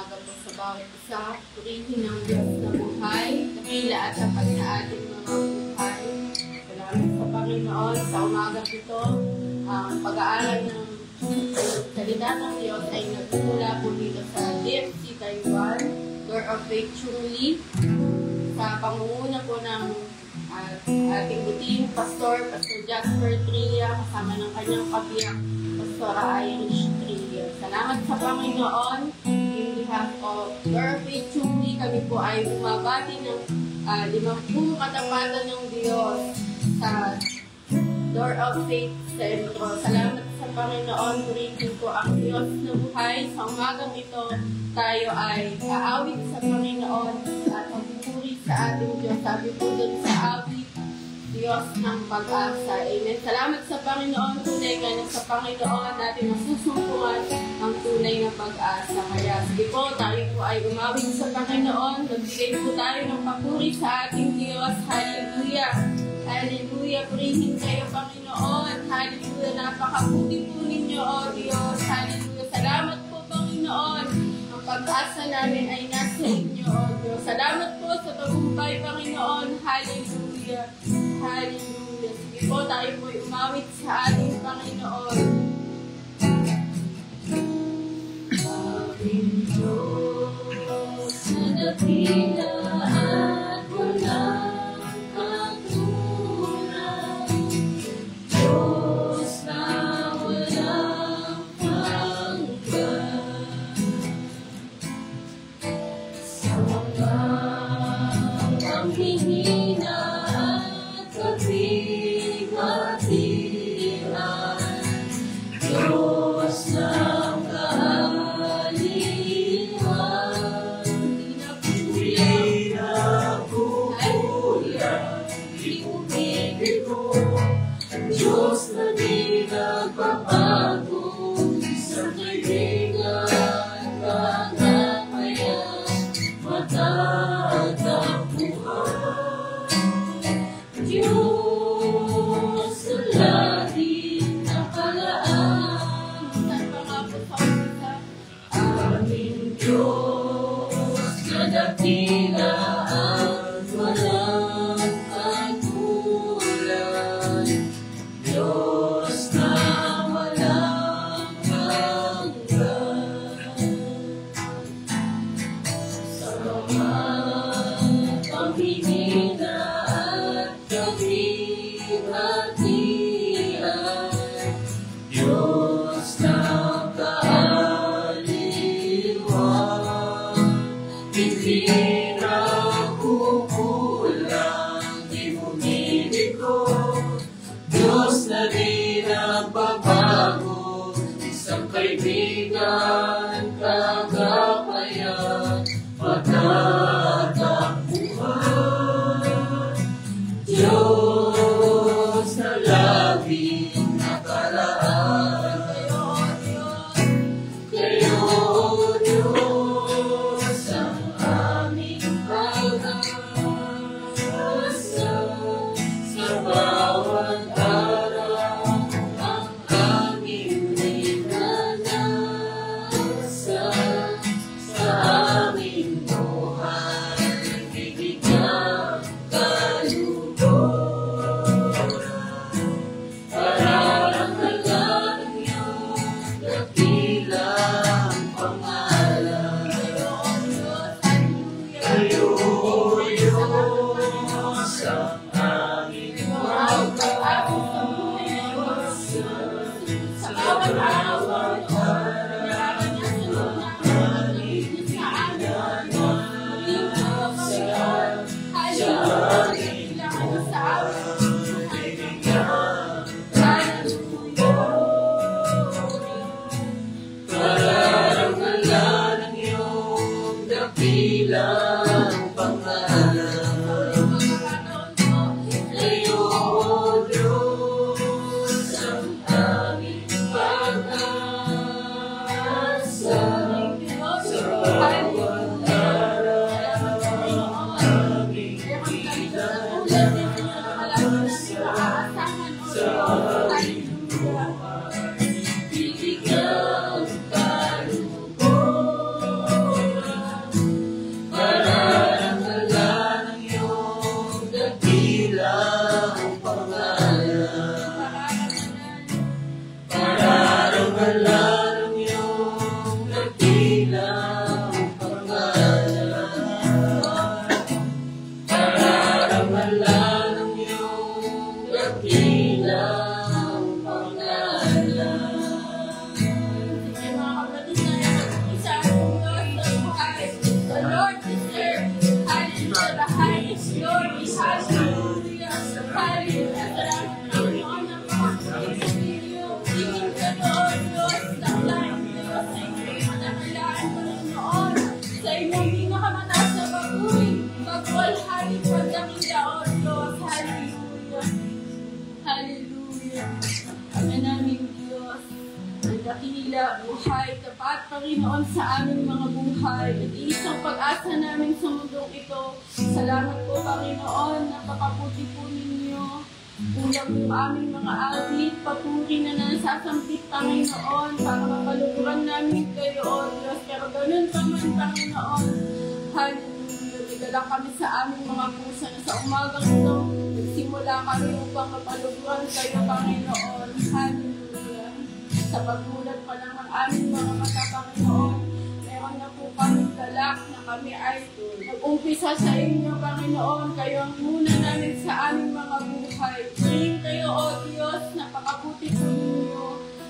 umaga po sa bawat isa. Purihin ang Diyos na buhay, dakila at tapat na ating mga buhay. Salamat sa Panginoon sa umagang ito. Ang pag-aaral ng salita ng Diyos ay nagmumula po dito sa DFC Taiwan, Door of Faith Chungli, sa pangunguna po ng ating buting Pastor Jasper Tria, kasama ng kanyang kabiyak, Pastora Irish Tria. Salamat sa Panginoon. In behalf of Door of Faith Chungli, kami po ay bumabati ng 50 katapatan ng Diyos sa Door of Faith Centro. Salamat sa Panginoon. Purihin ko ang Diyos na buhay. Sa umagang ito, tayo ay aawit sa Panginoon at magpupuri sa ating Diyos. Sabi po doon sa awit, Diyos ng pag-asa. Amen. Salamat sa Panginoon. Tunay nga na sa Panginoon natin masusumpungan ang tunay na pag-asa. Kaya sige po, tayo po ay umawit sa Panginoon. Magbigay po tayo ng papuri sa ating Diyos. Hallelujah. Hallelujah. Purihin kayo, Panginoon. Hallelujah. Napakabuti po ninyo, O Diyos. Hallelujah. Salamat po, Panginoon. Ang pag-asa namin ay nasa inyo, O Diyos. Salamat po sa tagumpay, Panginoon. Hallelujah. Hallelujah. Sige po, tayo po umawit sa ating Panginoon. Aming Diyos na dakila at walang Lord deserve. Hallelujah, the highest glory. Hallelujah, hallelujah. Salamat Panginoon ng mga Panginoon. Tingin ka doon, Diyos, ng langit Diyos, sa inyong mananalaan, Panginoon, sa inyong pinakamataas na baguy, pagwalhali, pagdakila, O Diyos. Hallelujah, hallelujah. Ang naming Diyos, ang dakila, buhay, tapat, Panginoon, sa aming mga buhay, at isang pag-asa namin sa mundong ito. Salamat po, Panginoon, napakaputi po ninyo. Ulang yung aming mga awit, papuri na nasasampit, Panginoon, para mapaluturan namin kayo, O Diyos. Pero ganun pa man, Panginoon, hallelujah, nagdala kami sa aming mga puso na sa umagang ito, nagsimula kami upang mapaluturan kayo, Panginoon. Hallelujah. Sa pagmulat pa lang ng aming mga mata, Panginoon, meron na po kami galak na kami ay nag-umpisa sa inyo, Panginoon. Kayo ang muna namin sa aming mga buhay. Purihin kayo, O Diyos, napakabuti po ninyo.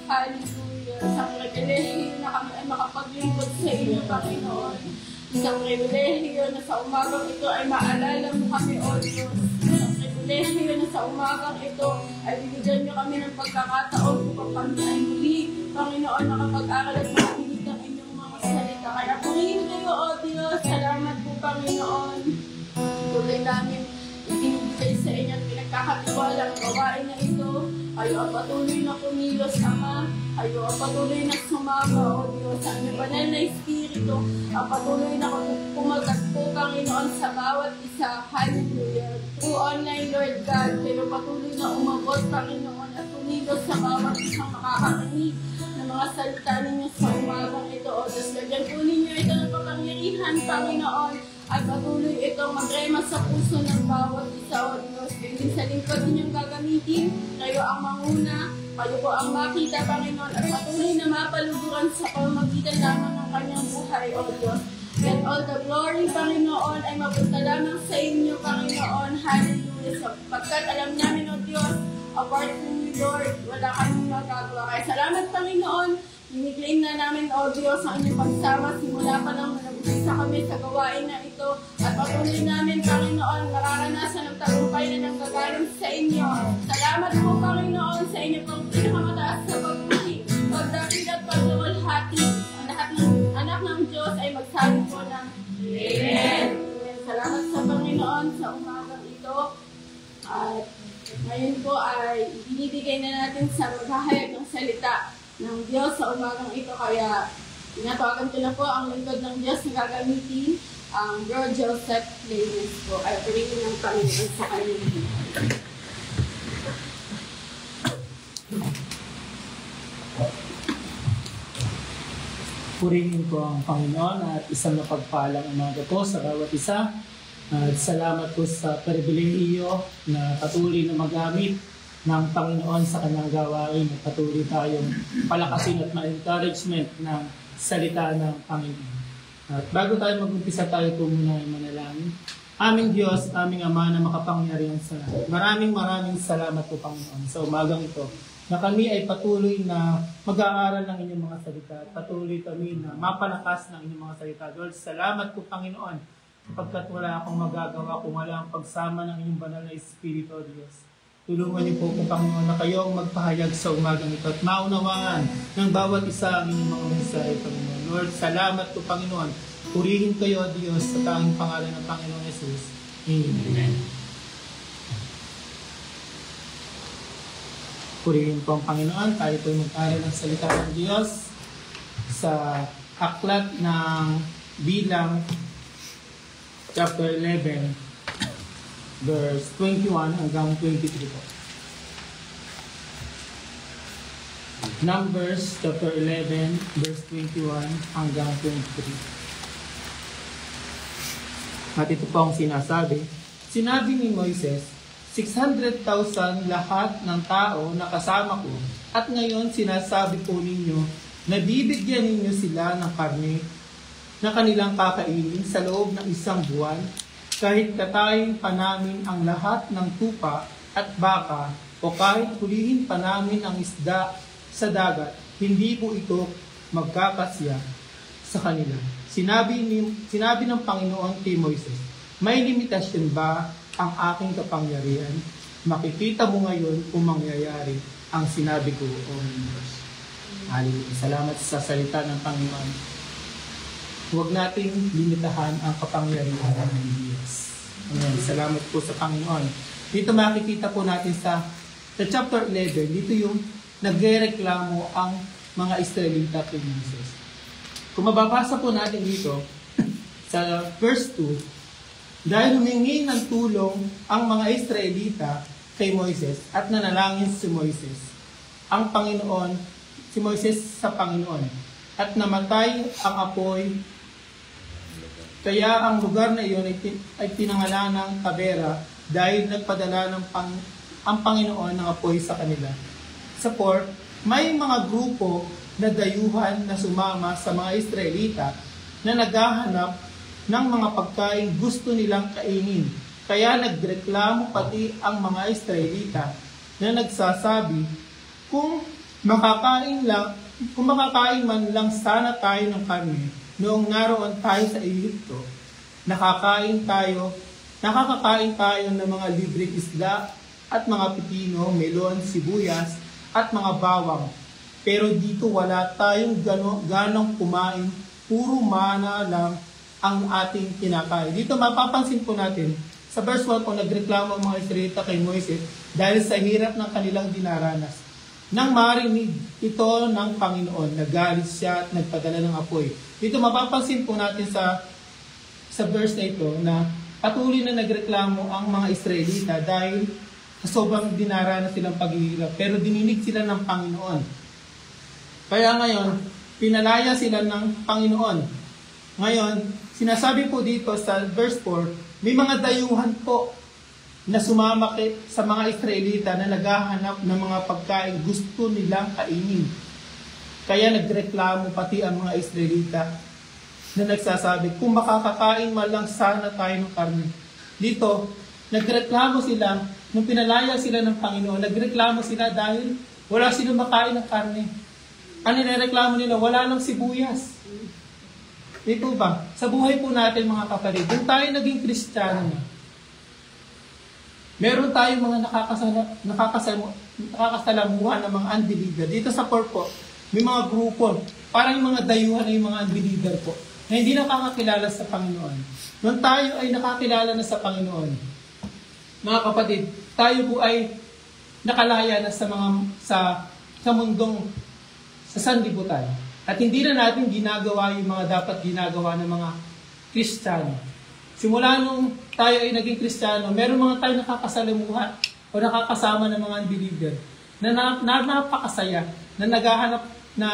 Hallelujah. Isang pribilehiyo na kami ay makapaglingkod sa inyo, Panginoon. Isang pribilehiyo na sa umagang ito ay maalala mo kami, O Diyos. Isang pribilehiyo na sa umagang ito ay bibigyan nyo kami ng pagkakataon upang kami ay muli, Panginoon, nakapag-aral at makinig ng inyong mga salita. Kaya purihin kayo, O Diyos. Salamat po, Panginoon. Tuloy namin ibinibigay sa inyo at pinagkakatiwala ang gawain na ito. Kayo ang patuloy na kumilos, Ama. Kayo ang patuloy na sumama, O Diyos. Ang inyong banal na Espiritu ang patuloy na kumagat po, Panginoon, sa bawat isa. Hallelujah. Through online, Lord God, kayo patuloy na umabot, Panginoon, at kumilos sa bawat isang makakarinig ng mga salita ninyo sa umagang ito, O Diyos. Lagyan po ninyo ito ng kapangyarihan, Panginoon, at patuloy itong magrema sa puso ng bawat isa, O Diyos. Ganyan sa lingkod ninyong gagamitin, kayo ang manguna, kayo po ang makita, Panginoon, at patuloy na mapaluburan sa pamamagitan lamang ng kanyang buhay, O Diyos. And all the glory, Panginoon, ay mapunta lamang sa inyo, Panginoon. Hallelujah. Sapagkat alam namin, O Diyos, apart from you, Lord, wala kaming magagawa. Kaya salamat, Panginoon. Iniklaim na namin, O Diyos, ang inyong pagsama. Simula pa lang nag-umpisa kami sa gawain na ito. At patuloy namin, Panginoon, mararanasan ang tagumpay na nanggagaling sa inyo. Salamat po, Panginoon, sa inyo pang pinakamataas sa pagputi, pagdakil at pagdawalhati. Ang lahat ng anak ng Diyos ay magsabi po ng Amen. Salamat sa Panginoon sa umagang ito. At ngayon po ay binibigay na natin sa maghahayag ng salita ng Diyos sa umagang ito. Kaya tinatawagan ko na po ang lingkod ng Diyos na gagamitin ang Bro Joseph Lewis po ay purihin ng Panginoon sa kanyang buhay. Purihin ko ang Panginoon at isang napagpalang umaga po sa bawat isa. At salamat po sa pribilehiyo na patuloy na magamit ng Panginoon sa kanyang gawain at patuloy tayong palakasin at ma-encouragement ng salita ng Panginoon. At bago tayo mag-umpisa, tayo po muna ay manalangin. Aming Diyos, aming Ama na makapangyarihan sa lahat. Maraming salamat po, Panginoon, sa umagang ito na kami ay patuloy na mag-aaral ng inyong mga salita at patuloy kami na mapalakas ng inyong mga salita. Lord, salamat po, Panginoon, sapagkat wala akong magagawa kung wala ang pagsama ng inyong banal na Espiritu, O Diyos. Tulungan niyo po kung Panginoon na kayo ang magpahayag sa umagang ito at maunawaan ng bawat isa ang inyong mga mensahe, Panginoon. Lord, salamat po, Panginoon. Purihin kayo, Diyos, sa tanging pangalan ng Panginoon Jesus. Amen. Purihin po ang Panginoon. Tayo po mag-aral ng salita ng Diyos sa aklat ng Bilang, chapter 11, verse 21 hanggang 23 po. Numbers, chapter 11, verse 21 hanggang 23. At ito po ang sinasabi. Sinabi ni Moises, 600,000 lahat ng tao na kasama ko. At ngayon sinasabi po ninyo na bibigyan ninyo sila ng karne na kanilang kakainin sa loob ng isang buwan, kahit katayin pa namin ang lahat ng tupa at baka, o kahit hulihin pa namin ang isda sa dagat, hindi po ito magkakasya sa kanila. Sinabi ng Panginoon kay Moises, may limitasyon ba ang aking kapangyarihan? Makikita mo ngayon kung mangyayari ang sinabi ko, O Diyos. Hallelujah. Salamat sa salita ng Panginoon. Huwag nating limitahan ang kapangyarihan ng Diyos. Amen. Salamat po sa Panginoon. Dito makikita po natin sa chapter 11, dito yung nagrereklamo ang mga Israelita kay Moses. Kung mababasa po natin dito, sa verse 2, dahil humingi ng tulong ang mga Israelita kay Moises at nanalangin si Moises, ang Panginoon, si Moises sa Panginoon, at namatay ang apoy, kaya ang lugar na iyon ay pinangalan ng Tabera dahil nagpadala ang Panginoon ng apoy sa kanila. Sa 4, may mga grupo na dayuhan na sumama sa mga Israelita na naghahanap ng mga pagkain gusto nilang kainin. Kaya nagreklamo pati ang mga Israelita na nagsasabi, kung makakain man lang sana tayo ng karne noong naroon tayo sa Egypto, nakakakain tayo ng mga libreng isda at mga pipino, melon, sibuyas at mga bawang. Pero dito wala tayong ganong kumain, puro mana lang ang ating kinakain. Dito mapapansin po natin, sa verse 1 po, nagreklamo ang mga Israelita kay Moises dahil sa hirap ng kanilang dinaranas. Nang marinig ito ng Panginoon, nagalit siya at nagpadala ng apoy. Dito mapapansin po natin sa verse na ito na patuloy na nagreklamo ang mga Israelita dahil sobrang dinaranas silang paghihirap. Pero dininig sila ng Panginoon. Kaya ngayon, pinalaya sila ng Panginoon. Ngayon, sinasabi po dito sa verse 4, may mga dayuhan po na sumama sa mga Israelita na naghahanap ng mga pagkain gusto nilang kainin. Kaya nagreklamo pati ang mga Israelita na nagsasabi, kung makakakain man lang sana tayo ng karne. Dito, nagreklamo sila, nung pinalaya sila ng Panginoon, nagreklamo sila dahil wala silang makain ng karne. Ano nireklamo nila? Wala lang sibuyas. Dito ba? Sa buhay po natin mga kapatid, kung tayo naging Kristiyano na, meron tayong mga nakakasalamuhan ng mga unbeliever. Dito sa core po, may mga grupo, parang yung mga dayuhan na yung mga unbeliever po, na hindi nakakakilala sa Panginoon. Nung tayo ay nakakilala na sa Panginoon, mga kapatid, tayo po ay nakalaya na sa mundong sa sanlibutan. At hindi na natin ginagawa yung mga dapat ginagawa ng mga Kristiyano. Simula nung tayo ay naging Kristiyano, meron mga tayo nakakasalamuha o nakakasama ng mga unbeliever na napakasaya, na naghahanap na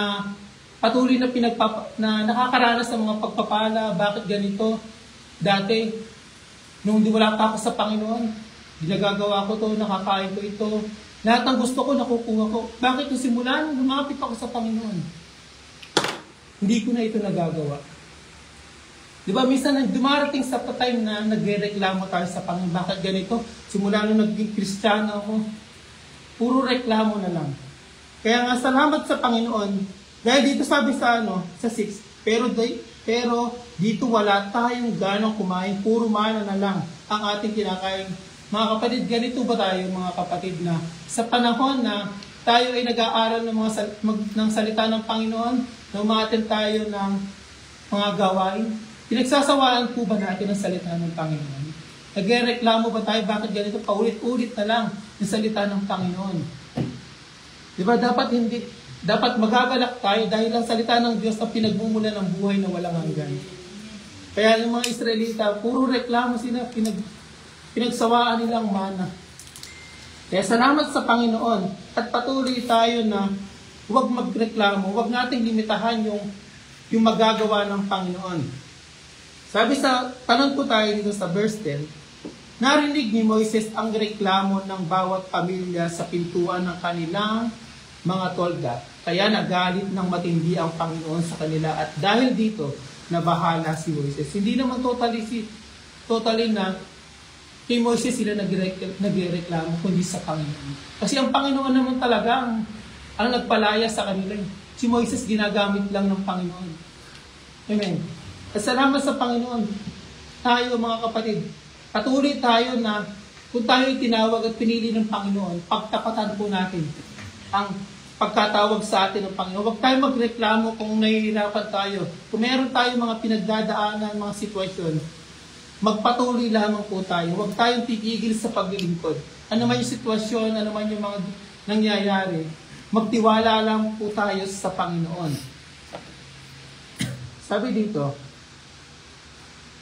patuloy na nakakaranas ng mga pagpapala. Bakit ganito? Dati, nung wala pa ako sa Panginoon, ginagagawa ko to, nakakain ko ito. Lahat ng gusto ko, nakukuha ko. Bakit nung simula nung lumapit ako sa Panginoon, hindi ko na ito nagagawa? Diba, minsan dumarating sa time na nagre-reklamo tayo sa Panginoon. Bakit ganito? Simula nung naging Kristiyano ako, puro reklamo na lang. Kaya nga, salamat sa Panginoon. Dahil dito sabi sa 6, pero dito wala tayong ganong kumain, puro mana na lang ang ating kinakain. Mga kapatid, ganito ba tayo mga kapatid na sa panahon na tayo ay nag-aaral ng salita ng Panginoon, na umaattend tayo ng mga gawain, pinagsasawaan po ba natin ang salita ng Panginoon? Nagreklamo ba tayo, bakit ganito? Paulit-ulit na lang ang salita ng Panginoon. Diba, dapat magagalak tayo dahil ang salita ng Diyos ang pinagmumula ng buhay na walang hanggan. Kaya yung mga Israelita, puro reklamo sila, pinagsawaan nilang mana. Kaya salamat sa Panginoon at patuloy tayo na huwag magreklamo, huwag nating limitahan yung magagawa ng Panginoon. Sabi tanong po tayo dito sa verse 10, narinig ni Moises ang reklamo ng bawat pamilya sa pintuan ng kanilang mga tolda. Kaya nagalit ng matindi ang Panginoon sa kanila at dahil dito, nabahala si Moises. Hindi naman totally na kay Moises sila nagreklamo kundi sa Panginoon. Kasi ang Panginoon naman talaga ang nagpalaya sa kanila. Si Moises ginagamit lang ng Panginoon. Amen. At salamat sa Panginoon. Tayo mga kapatid, patuloy tayo na kung tayo tinawag at pinili ng Panginoon, pagtapatan po natin ang pagkatawag sa atin ng Panginoon. Huwag tayo magreklamo kung nahihirapan tayo. Kung meron tayo mga pinagdadaanan, mga sitwasyon, magpatuloy lamang po tayo. Huwag tayong titigil sa paglilingkod. Ano man yung sitwasyon, ano man yung mga nangyayari, magtiwala lang po tayo sa Panginoon. Sabi dito,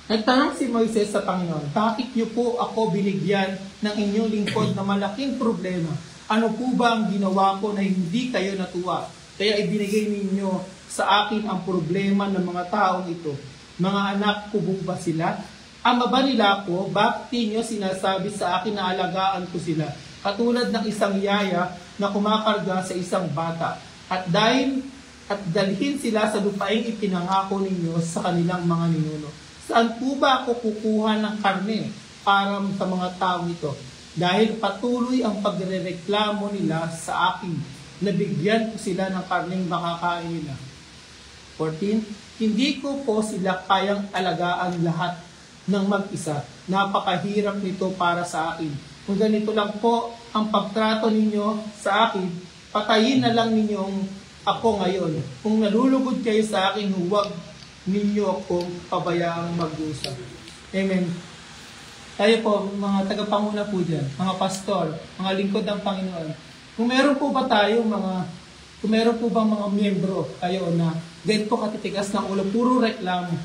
nagtanong si Moises sa Panginoon, bakit niyo po ako binigyan ng inyong lingkod na malaking problema? Ano po ba ang ginawa ko na hindi kayo natuwa? Kaya ibinigay ninyo sa akin ang problema ng mga taong ito. Mga anak ko ba sila? Ama ba nila ako? Bakit niyo sinasabi sa akin na alagaan ko sila? Katulad ng isang yaya na kumakarga sa isang bata. At dalhin sila sa lupaing ipinangako ninyo sa kanilang mga ninuno. Saan po ba ako kukuha ng karne para sa mga taong ito? Dahil patuloy ang pagrereklamo nila sa akin, nabigyan ko sila ng karneng makakain nila. 14. Hindi ko po sila kayang alagaan lahat ng mag-isa. Napakahirap nito para sa akin. Kung ganito lang po ang pagtrato ninyo sa akin, patayin na lang ninyong ako ngayon. Kung nalulugod kayo sa akin, huwag ninyo akong pabayaang mag-usap. Amen. Tayo po, mga tagapanguna po dyan, mga pastor, mga lingkod ng Panginoon. Kung meron po ba mga miyembro kayo na ganito katitigas ng ulo, puro reklamo,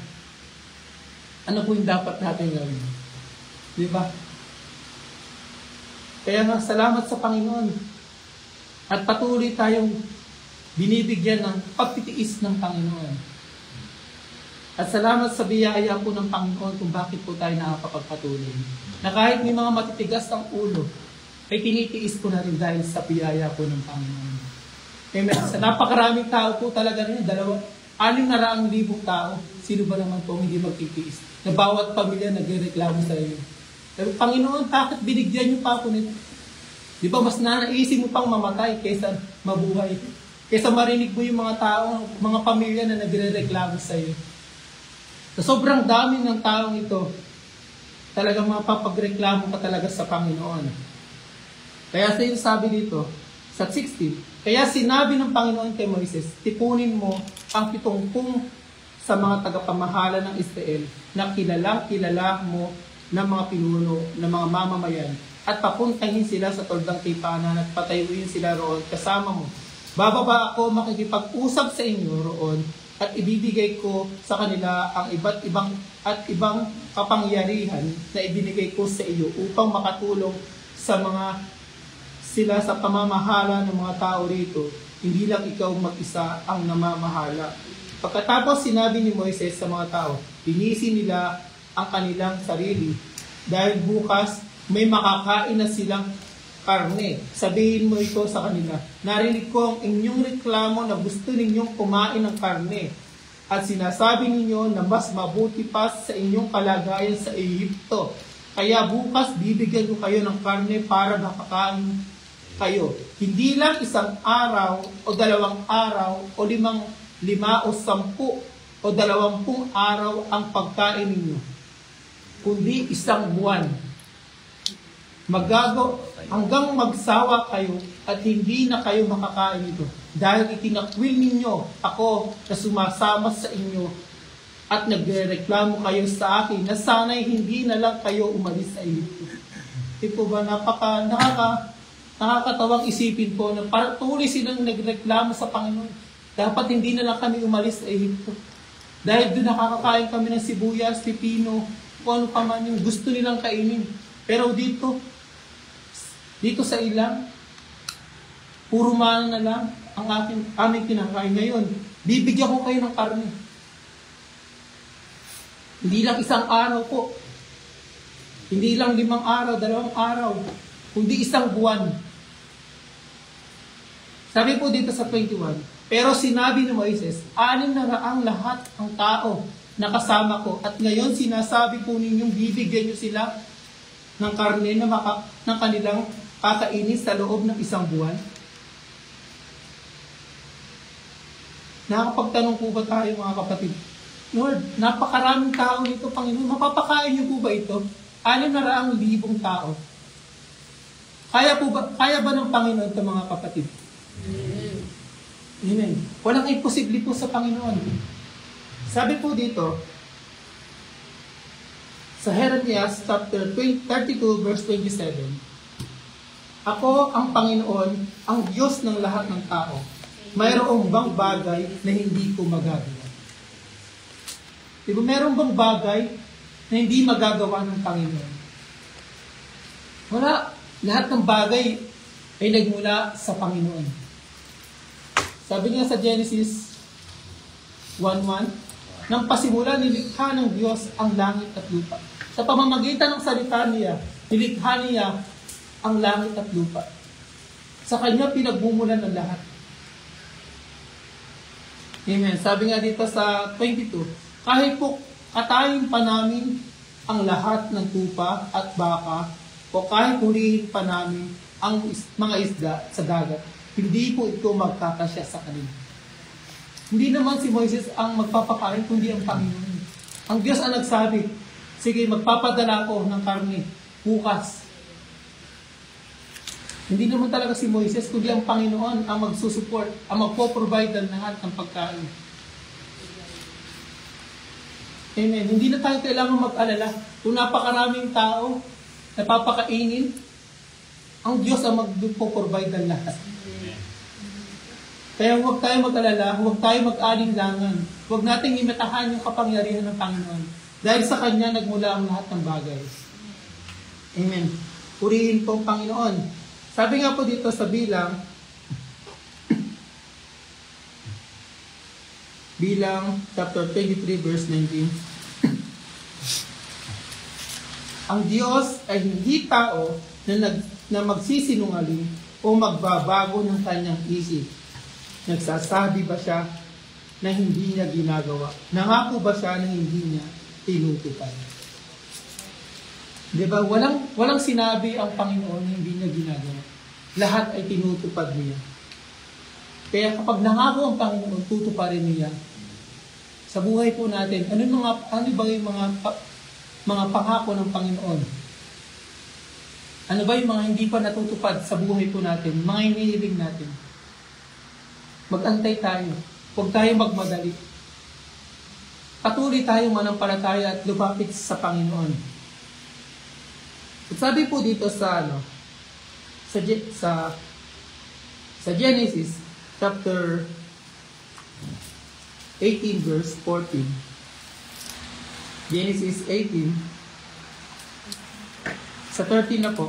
ano po yung dapat natin gawin? Di ba? Kaya nga, salamat sa Panginoon. At patuloy tayong binibigyan ng pagtitiis ng Panginoon. At salamat sa biyaya po ng Panginoon kung bakit po tayo nakakapagpatuloy. Na kahit may mga matitigas ng ulo, ay tinitiis po na rin dahil sa biyaya po ng Panginoon. Amen. Sa napakaraming tao po talaga rin, 6,000,000 tao, sino ba naman po hindi magtitiis? Na bawat pamilya nagreklamo sa iyo. Sabi, Panginoon, bakit binigyan niyo pa ako nito? Di ba mas nanaisip mo pang mamatay kaysa mabuhay? Kaysa marinig mo yung mga tao, mga pamilya na nagrereklamo sa iyo. Sa sobrang dami ng taong ito, talagang mapapagreklamo ka talaga sa Panginoon. Kaya sabi dito, sa 16, kaya sinabi ng Panginoon kay Moises, tipunin mo ang 70 sa mga tagapamahala ng Israel na kilalang-kilala mo ng mga pinuno, ng mga mamamayan, at papuntahin sila sa toldang tipanan at patayuin sila roon kasama mo. Bababa ako makikipag-usap sa inyo roon at ibibigay ko sa kanila ang iba't ibang kapangyarihan na ibinigay ko sa iyo upang makatulong sa sila sa pamamahala ng mga tao rito. Hindi lang ikaw mag-isa ang namamahala. Pagkatapos sinabi ni Moises sa mga tao, linisin nila ang kanilang sarili dahil bukas may makakain na silang karne. Sabihin mo ito sa kanila. Narinig ko ang inyong reklamo na gusto ninyong kumain ng karne. At sinasabi ninyo na mas mabuti pa sa inyong kalagayan sa Ehipto. Kaya bukas bibigyan ko kayo ng karne para makakain kayo. Hindi lang 1 araw o 2 araw o 5 o 10 o 20 araw ang pagkain ninyo, kundi 1 buwan. Hanggang magsawa kayo at hindi na kayo makakain ito. Dahil itinakwil ninyo ako na sumasama sa inyo at nagrereklamo kayo sa akin na sana'y hindi na lang kayo umalis sa Ehipto. Ito ba nakakatawang isipin po na tuloy silang nagreklamo sa Panginoon. Dapat hindi na lang kami umalis sa Ehipto. Dahil doon nakakakain kami ng sibuyas, pipino, kung ano pa man yung gusto nilang kainin. Pero dito sa ilang, puro mana na lang ang aming kinakain ngayon. Bibigyan ko kayo ng karne. Hindi lang 1 araw po. Hindi lang 5 araw, 2 araw. Kundi 1 buwan. Sabi po dito sa 21, pero sinabi ni Moises, 6 na raang lahat ang tao na kasama ko. At ngayon sinasabi po ninyong bibigyan nyo sila ng karne ng kanilang kakainin sa loob ng 1 buwan. Nakakapagtanong po ba tayo mga kapatid? Lord, napakaraming tao nito, Panginoon. Mapapakain niyo po ba ito? 600,000 tao. Kaya ba ng Panginoon ito, mga kapatid? Amen. Walang imposible po sa Panginoon. Sabi po dito, sa Jeremias chapter 32 verse 27, ako ang Panginoon, ang Diyos ng lahat ng tao. Mayroong bang bagay na hindi ko magagawa? Diba, mayroong bang bagay na hindi magagawa ng Panginoon? Wala. Lahat ng bagay ay nagmula sa Panginoon. Sabi niya sa Genesis 1:1, nang pasimula nilikha ng Diyos ang langit at lupa. Sa pamamagitan ng salita niya, nilikha niya ang langit at lupa. Sa kanya pinagmumulan ng lahat. Amen. Sabi nga dito sa 22, kahit po katayin pa namin ang lahat ng tupa at baka, o kahit hulihin pa namin ang mga isda sa dagat, hindi po ito magkakasya sa kanila. Hindi naman si Moises ang magpapakain, kundi ang Panginoon. Ang Diyos ang nagsabi, sige, magpapadala ko ng karne bukas. Hindi naman talaga si Moises, kundi ang Panginoon ang magsusupport, ang magpo-provide ng lahat ng pagkain. Amen. Hindi na tayo kailangan mag-alala. Kung napakaraming tao, napapakainin, ang Diyos ang magpo-provide ng lahat. Kaya huwag tayo mag-alala, huwag tayo mag-alinlangan. Huwag nating imitahan yung kapangyarihan ng Panginoon. Dahil sa Kanya nagmula ang lahat ng bagay. Amen. Purihin po ang Panginoon. Sabi nga po dito sa Bilang chapter 23 verse 19, ang Diyos ay hindi tao na magsisinungaling o magbabago ng kanyang isip. Nagsasabi ba siya na hindi niya ginagawa? Nangako ba siya na hindi niya tinutupad? Diba? Walang sinabi ang Panginoon na hindi niya ginagawa. Lahat ay tinutupad niya. Kaya kapag nangako ang Panginoon, tutuparin niya. Sa buhay po natin, ano ba yung mga pangako ng Panginoon? Ano ba yung mga hindi pa natutupad sa buhay po natin? Mga hinihiling natin. Mag-antay tayo. Huwag tayo magmadali. Patuloy tayong manampalataya at lumapit sa Panginoon. At sabi po dito sa Genesis chapter 18 verse 14. Genesis 18 sa 13 na po.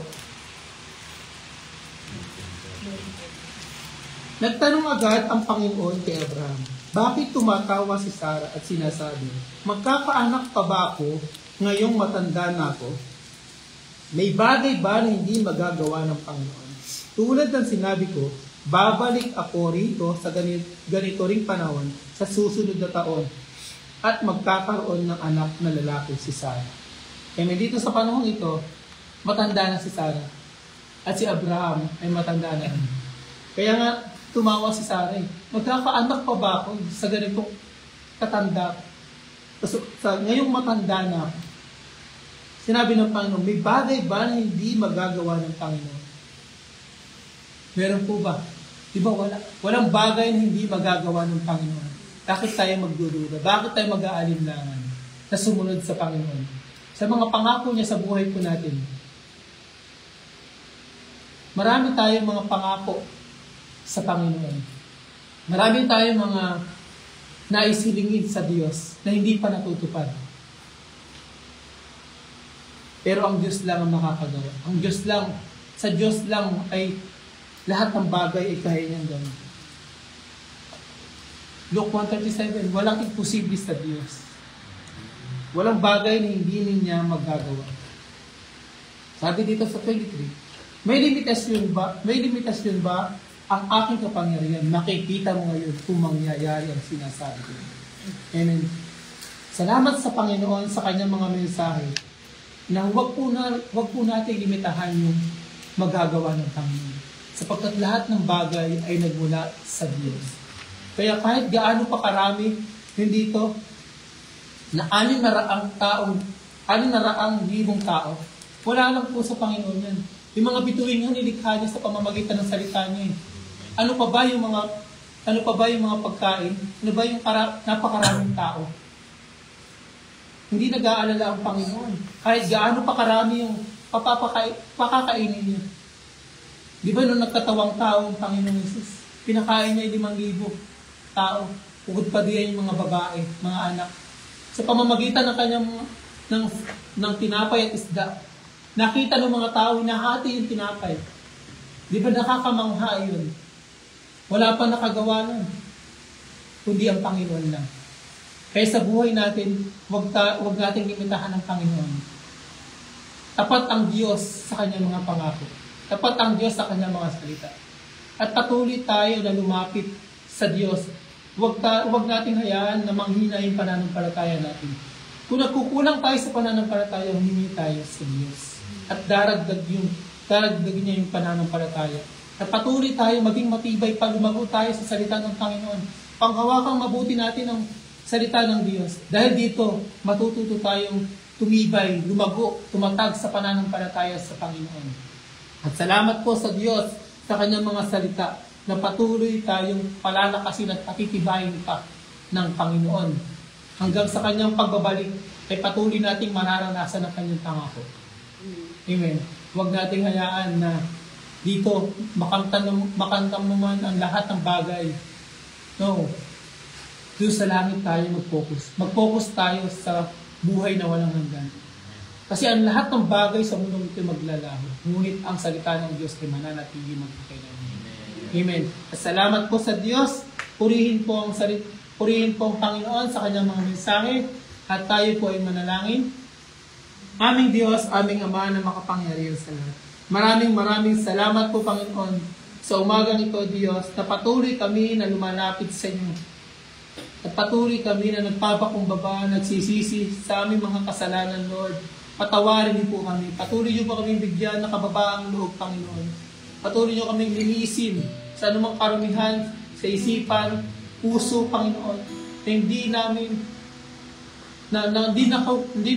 Nagtanong agad ang Panginoon kay Abraham, bakit tumatawa si Sarah at sinasabi, magkakaanak pa ba ako ngayong matanda na ako? May bagay ba na hindi magagawa ng Panginoon? Tulad ng sinabi ko, babalik ako rito sa ganito ring panahon sa susunod na taon at magkakaroon ng anak na lalaki si Sarah. Kaya dito sa panahon ito, matanda na si Sarah at si Abraham ay matanda na. Kaya nga, tumawa si Sarah. Magkakaanak pa ba ako sa ganitong katanda? Ngayong matanda na ako. Sinabi ng Panginoon, may bagay ba na hindi magagawa ng Panginoon? Meron po ba? Diba wala? Walang bagay na hindi magagawa ng Panginoon. Bakit tayo magdududa? Bakit tayo mag-aalinlangan na sumunod sa Panginoon? Sa mga pangako niya sa buhay po natin. Marami tayong mga pangako sa Panginoon. Marami tayong mga naisilingin sa Diyos na hindi pa natutupad. Pero ang Diyos lang ang makakagawa. Ang Diyos lang, sa Diyos lang ay lahat ng bagay ay kaya niyang gawin. Luke 1:37, walang imposible sa Diyos. Walang bagay na hindi niya magagawa. Sabi dito sa 23, may limitasyon ba ang aking kapangyarihan? Makikita mo ngayon kung mangyayari ang sinasabi ko. Amen. Salamat sa Panginoon sa kanyang mga mensahe na wag po natin limitahan yung magagawa ng Panginoon. Sapagkat lahat ng bagay ay nagmula sa Diyos. Kaya kahit gaano pa karami, hindi ito na 600,000 tao. Wala lang po sa Panginoon yan. Yung mga bituin nga nilikha niya sa pamamagitan ng salita niya. Ano pa ba yung mga pagkain? Ano ba yung napakaraming tao? Hindi nag-aalala ang Panginoon. Kahit gaano pa karami yung pakakainin niya. Di ba nung nagkatawang tao ang Panginoon Jesus? Pinakain niya 5,000 tao. Bukod pa diyan yung mga babae, mga anak. Sa pamamagitan ng kanyang ng tinapay at isda, nakita ng mga tao, hinahati yung tinapay. Di ba nakakamangha yun? Wala pa nakagawa nun. Kundi ang Panginoon lang. Kaya sa buhay natin, huwag nating limitahan ng Panginoon. Tapat ang Diyos sa kanyang mga pangako. Tapat ang Diyos sa kanyang mga salita. At patuloy tayo na lumapit sa Diyos. Huwag nating hayaan na manghina yung pananampalataya natin. Kung nagkukulang tayo sa pananampalataya, humingi tayo sa Diyos. At daragdag niya yung pananampalataya. At patuloy tayo maging matibay pag lumago tayo sa salita ng Panginoon. Panghawakang mabuti natin ang salita ng Diyos. Dahil dito, matututo tayong tumibay, lumago, tumatag sa pananampalataya sa Panginoon. At salamat po sa Diyos sa kanyang mga salita na patuloy tayong palalakasin at patitibayin pa ng Panginoon. Hanggang sa kanyang pagbabalik, ay patuloy nating mararanasan ang kanyang pangako. Amen. Huwag nating hayaan na dito makamtan mo man ang lahat ng bagay. No. Doon sa langit tayo mag-focus. Mag-focus tayo sa buhay na walang hanggan. Kasi ang lahat ng bagay sa mundong ito maglalaho. Ngunit ang salita ng Diyos ay mananatili magpakailanman. Amen. At salamat po sa Diyos. Purihin po ang Panginoon sa kanyang mga mensahe. At tayo po ay manalangin. Aming Diyos, aming Ama na makapangyarihan sa lahat. Maraming salamat po, Panginoon, sa umagang ito, Diyos, na patuloy kami na lumalapit sa inyo. At patuloy kami na nagpapakumbaba, nagsisisi sa aming mga kasalanan, Lord. Patawarin niyo po kami. Patuloy niyo po kami bigyan ng kababaang loob, Panginoon. Patuloy niyo kami linisin sa anumang karumihan, sa isipan, puso, Panginoon, na hindi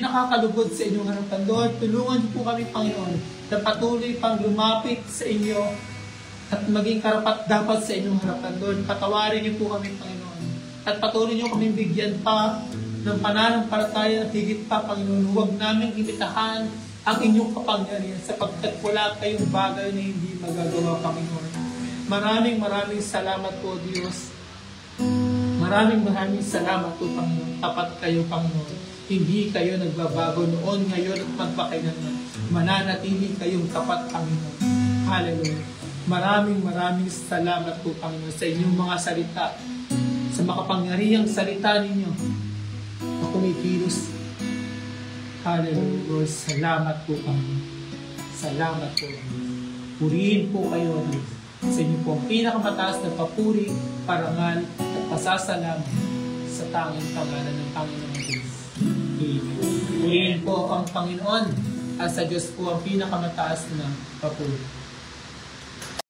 nakakalugod sa inyong harapan. Lord, tulungan niyo po kami, Panginoon, na patuloy pang lumapit sa inyo at maging karapat-dapat sa inyong harapan. Lord, patawarin niyo po kami, Panginoon. At patuloy niyo kami bigyan pa ng pananampalataya at higit pa, Panginoon. Huwag namin imitahan ang inyong kapangyarihan sapagkat wala kayong bagay na hindi magagawa, Panginoon. Maraming salamat po, Diyos. Maraming salamat po, Panginoon. Tapat kayo, Panginoon. Hindi kayo nagbabago noon, ngayon at magpakailanman. Mananatili kayong tapat, Panginoon. Hallelujah. Maraming salamat po, Panginoon, sa inyong mga salita, sa makapangyarihang salita ninyo na kumikilos. Hallelujah, Lord. Salamat po, Panginoon. Salamat po, Panginoon. Purihin po kayo, Diyos. Sa inyo po ang pinakamataas na papuri, parangal, at pasasalamat sa tanging pangalan ng Panginoon Diyos. Amen. Purihin po ang Panginoon at sa Diyos po ang pinakamataas na papuri.